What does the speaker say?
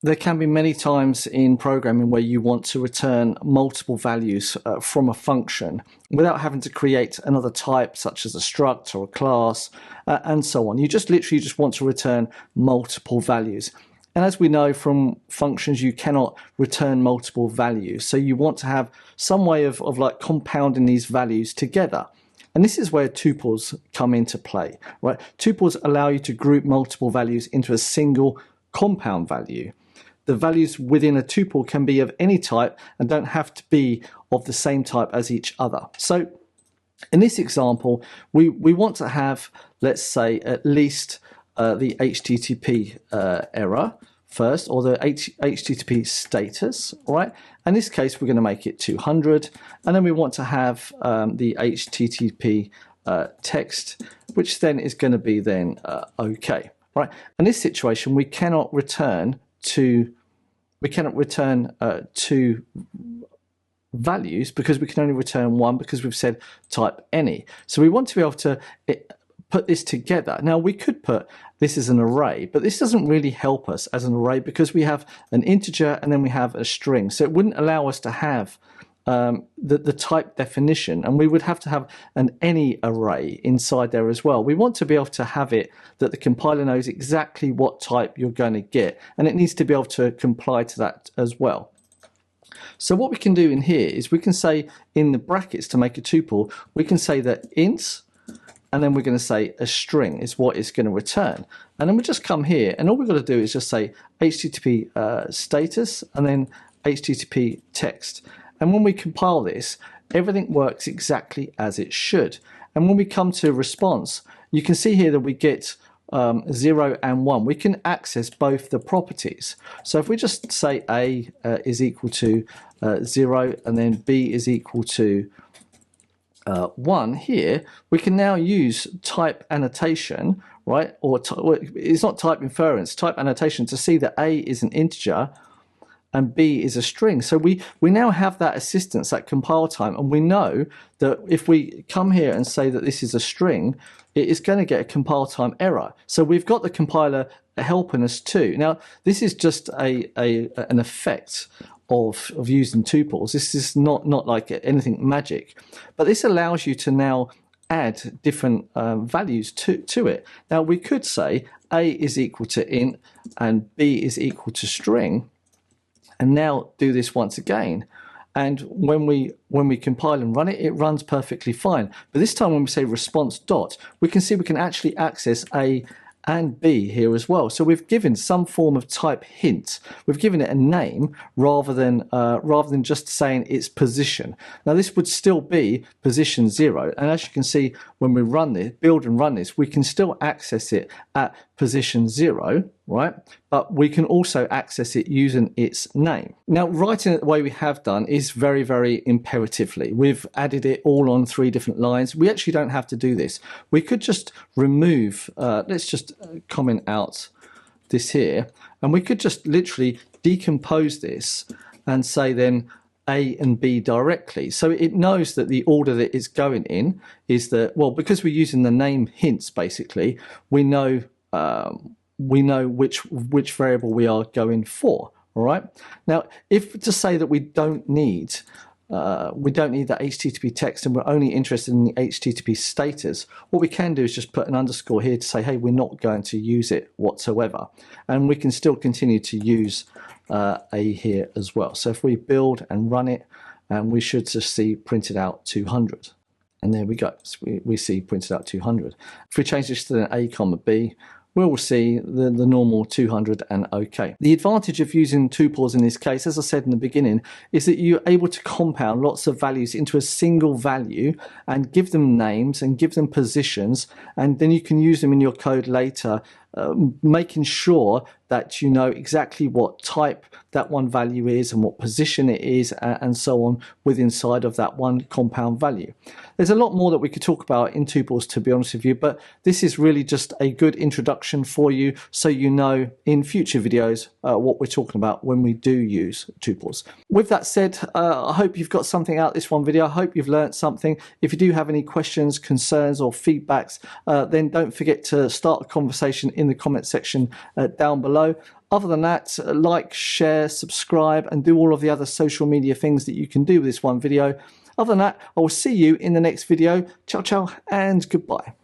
There can be many times in programming where you want to return multiple values from a function without having to create another type, such as a struct or a class, and so on. You just literally just want to return multiple values. And as we know from functions, you cannot return multiple values. So you want to have some way of like compounding these values together. And this is where tuples come into play, right? Tuples allow you to group multiple values into a single compound value. The values within a tuple can be of any type and don't have to be of the same type as each other. So in this example, we want to have, let's say, at least the HTTP error first, or the HTTP status, right? In this case, we're going to make it 200, and then we want to have the HTTP text, which then is going to be then OK, right? In this situation, we cannot return two values because we can only return one, because we've said type any. So we want to be able to put this together. Now we could put this as an array, but this doesn't really help us as an array because we have an integer and then we have a string. So it wouldn't allow us to have the type definition, and we would have to have an any array inside there as well. We want to be able to have it that the compiler knows exactly what type you're going to get, and it needs to be able to comply to that as well. So what we can do in here is we can say in the brackets to make a tuple, we can say that int, and then we're going to say a string is what it's going to return. And then we just come here, and all we've got to do is just say HTTP status and then HTTP text. And when we compile this, everything works exactly as it should. And when we come to response, you can see here that we get 0 and 1. We can access both the properties. So if we just say A is equal to 0 and then B is equal to 1 here, we can now use type annotation, right? Or it's not type inference, type annotation to see that A is an integer and B is a string. So we now have that assistance at compile time, and we know that if we come here and say that this is a string, it is going to get a compile time error. So we've got the compiler helping us too. Now this is just an effect of using tuples. This is not like anything magic, but this allows you to now add different values to it. Now we could say A is equal to int and B is equal to string, and now do this once again. And when we compile and run it, it runs perfectly fine. But this time when we say response dot, we can see we can actually access A and B here as well. So we've given some form of type hint. We've given it a name rather than just saying its position. Now this would still be position 0, and as you can see when we run this, build and run this, we can still access it at position 0, right? But we can also access it using its name. Now writing it the way we have done is very, very imperatively. We've added it all on 3 different lines. We actually don't have to do this. We could just remove, let's just comment out this here, and we could just literally decompose this and say then A and B directly. So it knows that the order that it's going in is that, well, because we're using the name hints basically, we know which variable we are going for. All right. Now, if to say that we don't need that HTTP text and we're only interested in the HTTP status, what we can do is just put an underscore here to say, hey, we're not going to use it whatsoever, and we can still continue to use A here as well. So if we build and run it, and we should just see printed out 200. And there we go. So we see printed out 200. If we change this to an A comma B, we'll see the normal 200 and OK. The advantage of using tuples in this case, as I said in the beginning, is that you're able to compound lots of values into a single value and give them names and give them positions, and then you can use them in your code later, making sure that you know exactly what type that one value is and what position it is, and so on, with inside of that one compound value. There's a lot more that we could talk about in tuples, to be honest with you, but this is really just a good introduction for you, so you know in future videos what we're talking about when we do use tuples. With that said, I hope you've got something out of this one video. I hope you've learned something. If you do have any questions, concerns or feedbacks, then don't forget to start a conversation in the comment section down below. Other than that, like, share, subscribe, and do all of the other social media things that you can do with this one video. Other than that, I will see you in the next video. Ciao, ciao, and goodbye.